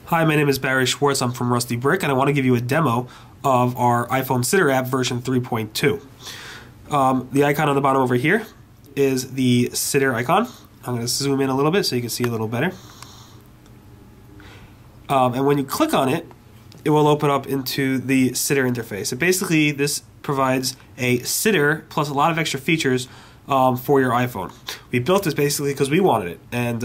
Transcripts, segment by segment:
Hi, my name is Barry Schwartz. I'm from Rusty Brick, and I want to give you a demo of our iPhone Siddur app version 3.2. The icon on the bottom over here is the Siddur icon. I'm going to zoom in a little bit so you can see a little better. And when you click on it, it will open up into the Siddur interface. So basically, this provides a Siddur plus a lot of extra features for your iPhone. We built this basically because we wanted it, and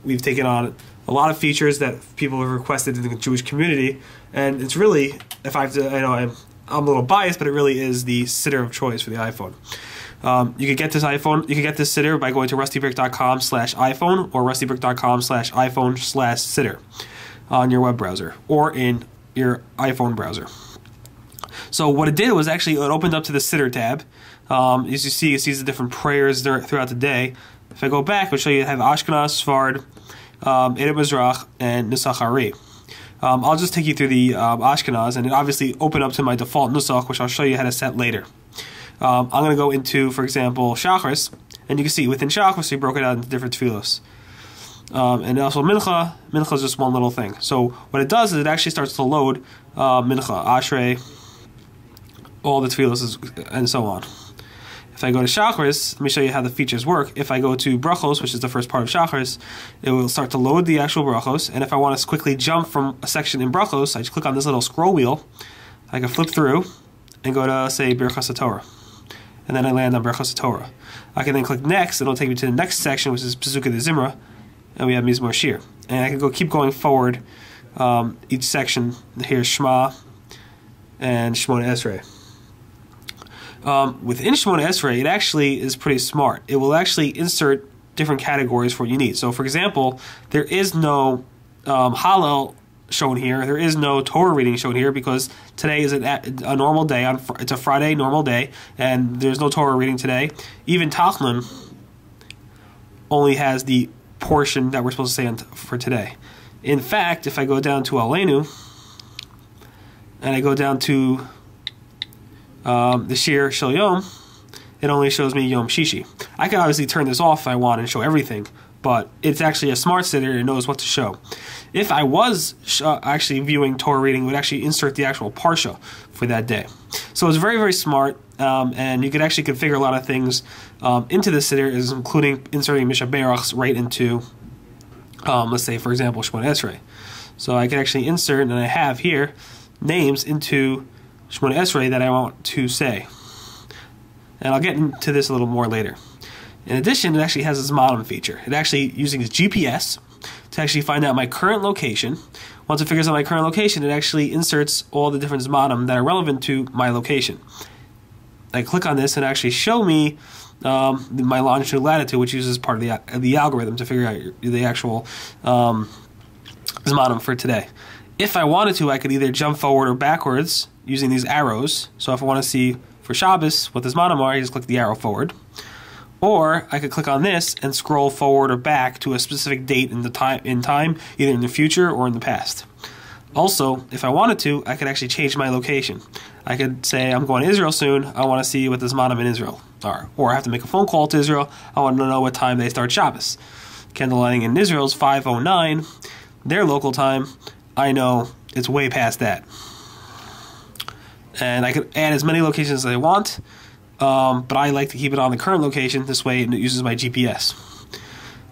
we've taken on a lot of features that people have requested in the Jewish community, and it's really, if I have to, I know I'm a little biased, but it really is the Siddur of choice for the iPhone. You can get this Siddur by going to rustybrick.com/iPhone or rustybrick.com/iPhone/Siddur on your web browser or in your iPhone browser. So what it did was actually it opened up to the Siddur tab. As you see, it sees the different prayers throughout the day. If I go back, I'll show you I have Ashkenaz, Sfrad, Mizrachi, and Nusach. I'll just take you through the Ashkenaz, and it obviously opened up to my default Nusach, which I'll show you how to set later. I'm going to go into, for example, Shacharis, and you can see within Shacharis we broke it out into different tefillos. And also Mincha. Mincha is just one little thing. So what it does is it actually starts to load Mincha, Ashrei, all the tefillos, and so on. If I go to Shacharis, let me show you how the features work. If I go to Brachos, which is the first part of Shacharis, it will start to load the actual Brachos. And if I want to quickly jump from a section in Brachos, I just click on this little scroll wheel. I can flip through and go to, say, Brachos Torah. And then I land on Brachos Torah. I can then click next, and it'll take me to the next section, which is Pesuka de Zimra, and we have Mizmor Shir. And I can keep going forward each section. Here's Shema and Shemona Esrei. Within Shemona Esrei, it actually is pretty smart. It will actually insert different categories for what you need. So, for example, there is no Hallel shown here. There is no Torah reading shown here because today is a normal day. It's a Friday normal day, and there's no Torah reading today. Even Tachlin only has the portion that we're supposed to say for today. In fact, if I go down to Aleinu, and I go down to the Shir Shel Yom, it only shows me Yom Shishi. I can obviously turn this off if I want and show everything, but it's actually a smart Siddur and it knows what to show. If I was actually viewing Torah reading, it would actually insert the actual Parsha for that day. So it's very, very smart, and you can actually configure a lot of things into the Siddur, including inserting Mishaberachs right into, let's say, for example, Shemona Esrei. So I can actually insert, and I have here, names into Shemona Esrei that I want to say. And I'll get into this a little more later. In addition, it actually has a Zmanim feature. It actually using its GPS to actually find out my current location. Once it figures out my current location, it actually inserts all the different Zmanim that are relevant to my location. I click on this and actually show me my longitude and latitude, which uses part of the algorithm to figure out the actual Zmanim for today. If I wanted to, I could either jump forward or backwards using these arrows. So if I want to see for Shabbos what the Zmanim are, I just click the arrow forward. Or I could click on this and scroll forward or back to a specific date in time, either in the future or in the past. Also, if I wanted to, I could actually change my location. I could say I'm going to Israel soon. I want to see what the Zmanim in Israel are. Or I have to make a phone call to Israel. I want to know what time they start Shabbos. Candlelighting in Israel is 5:09. Their local time, I know it's way past that. And I could add as many locations as I want, but I like to keep it on the current location. This way it uses my GPS.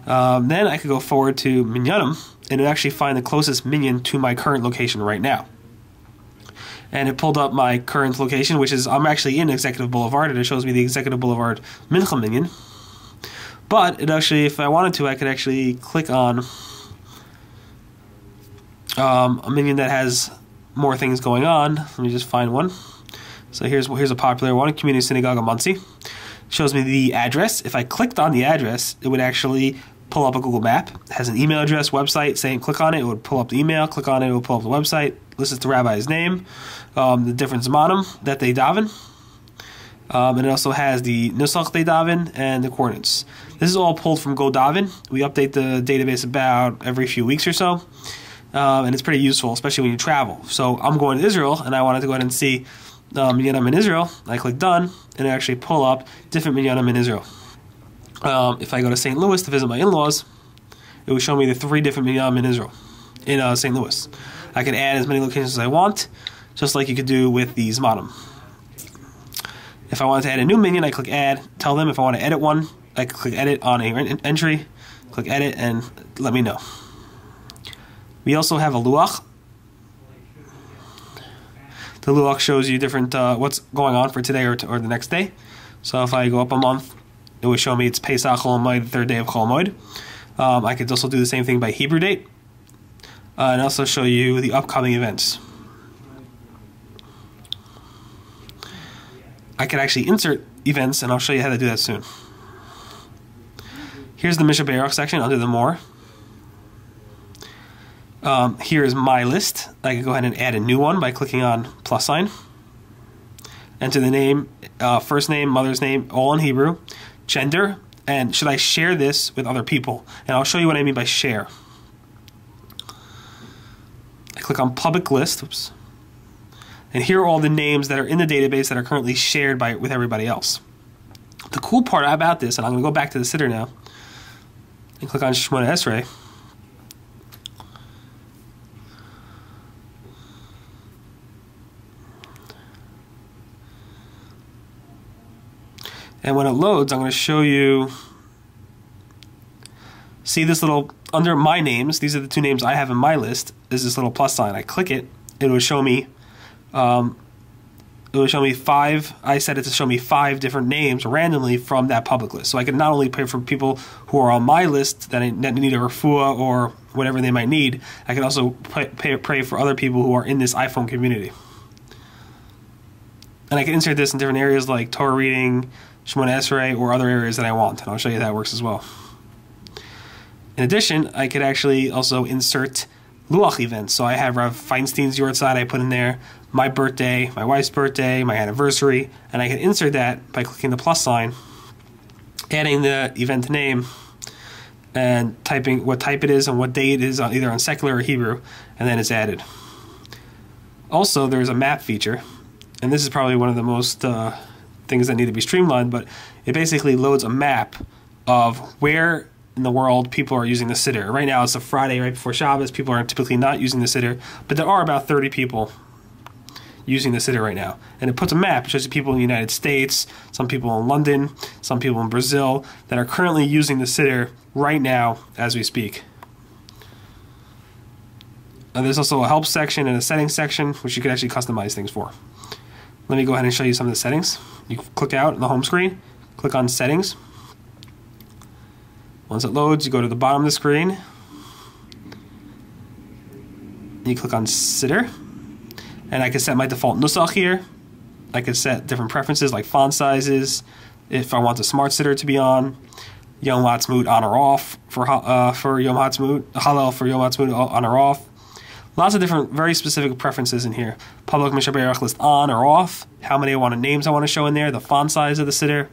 Then I could go forward to Minyanim, and it actually find the closest minyan to my current location right now. And it pulled up my current location, which is, I'm actually in Executive Boulevard, and it shows me the Executive Boulevard Mincha minyan. But it actually, if I wanted to, I could actually click on a minyan that has more things going on. Let me just find one. So here's a popular one, Community Synagogue of Monsey. Shows me the address. If I clicked on the address, it would actually pull up a Google map. It has an email address, website, saying click on it, it would pull up the email, click on it, it would pull up the website, lists the rabbi's name, the different Zmanim that they daven, and it also has the Nusach they daven and the coordinates. This is all pulled from GoDaven. We update the database about every few weeks or so. And it's pretty useful, especially when you travel. So I'm going to Israel, and I wanted to go ahead and see Minyanim in Israel. I click done, and it actually pull up different Minyanim in Israel. If I go to St. Louis to visit my in-laws, it will show me the 3 different Minyanim in Israel. in St. Louis. I can add as many locations as I want, just like you could do with the Zmanim. If I wanted to add a new minion, I click Add, tell them if I want to edit one, I click Edit on an entry, click Edit, and let me know. We also have a Luach. The Luach shows you different what's going on for today or the next day. So if I go up a month, it would show me it's Pesach Chol Hamoed, the third day of Chol Hamoed. I could also do the same thing by Hebrew date, and also show you the upcoming events. I could actually insert events, and I'll show you how to do that soon. Here's the Mincha section under the More. Here is my list. I can go ahead and add a new one by clicking on plus sign. Enter the name, first name, mother's name, all in Hebrew, gender, and should I share this with other people? And I'll show you what I mean by share. I click on public list, oops, and here are all the names that are in the database that are currently shared with everybody else. The cool part about this, and I'm going to go back to the Siddur now, and click on Shemona Esrei. And when it loads, I'm going to show you, see this little, under my names, these are the two names I have in my list, is this little plus sign. I click it, it will show me, five, I set it to show me 5 different names randomly from that public list. So I can not only pray for people who are on my list that need a refuah or whatever they might need, I can also pray for other people who are in this iPhone community. And I can insert this in different areas like Torah reading, Shemona Esrei, or other areas that I want, and I'll show you how that works as well. In addition, I could actually also insert Luach events. So I have Rav Feinstein's Yortzeit I put in there, my birthday, my wife's birthday, my anniversary, and I can insert that by clicking the plus sign, adding the event name, and typing what type it is and what day it is, either on secular or Hebrew, and then it's added. Also, there's a map feature, and this is probably one of the most things that need to be streamlined, but it basically loads a map of where in the world people are using the Siddur. Right now it's a Friday right before Shabbos. People are typically not using the Siddur, but there are about 30 people using the Siddur right now. And it puts a map. It shows you people in the United States, some people in London, some people in Brazil that are currently using the Siddur right now as we speak. There's also a help section and a settings section, which you can actually customize things for. Let me go ahead and show you some of the settings. You click out on the home screen, click on settings. Once it loads, you go to the bottom of the screen. You click on Siddur. And I can set my default Nusach here. I can set different preferences like font sizes, if I want the Smart Siddur to be on, Yom Ha'atzmaut on or off for Yom Ha'atzmaut, Hallel for Yom Ha'atzmaut on or off. Lots of different, very specific preferences in here. Public Mishaberach list on or off. How many names I want to show in there. The font size of the Siddur.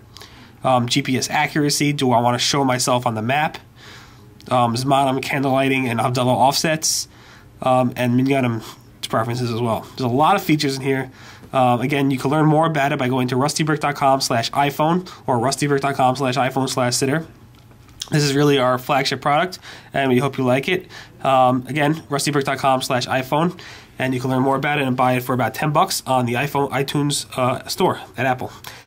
GPS accuracy. Do I want to show myself on the map? Zmanim, candle lighting, and Havdalah offsets. And Minyanim preferences as well. There's a lot of features in here. Again, you can learn more about it by going to rustybrick.com/iPhone or rustybrick.com/iPhone/Siddur. This is really our flagship product, and we hope you like it. Again, rustybrick.com/iPhone, and you can learn more about it and buy it for about $10 on the iTunes store at Apple.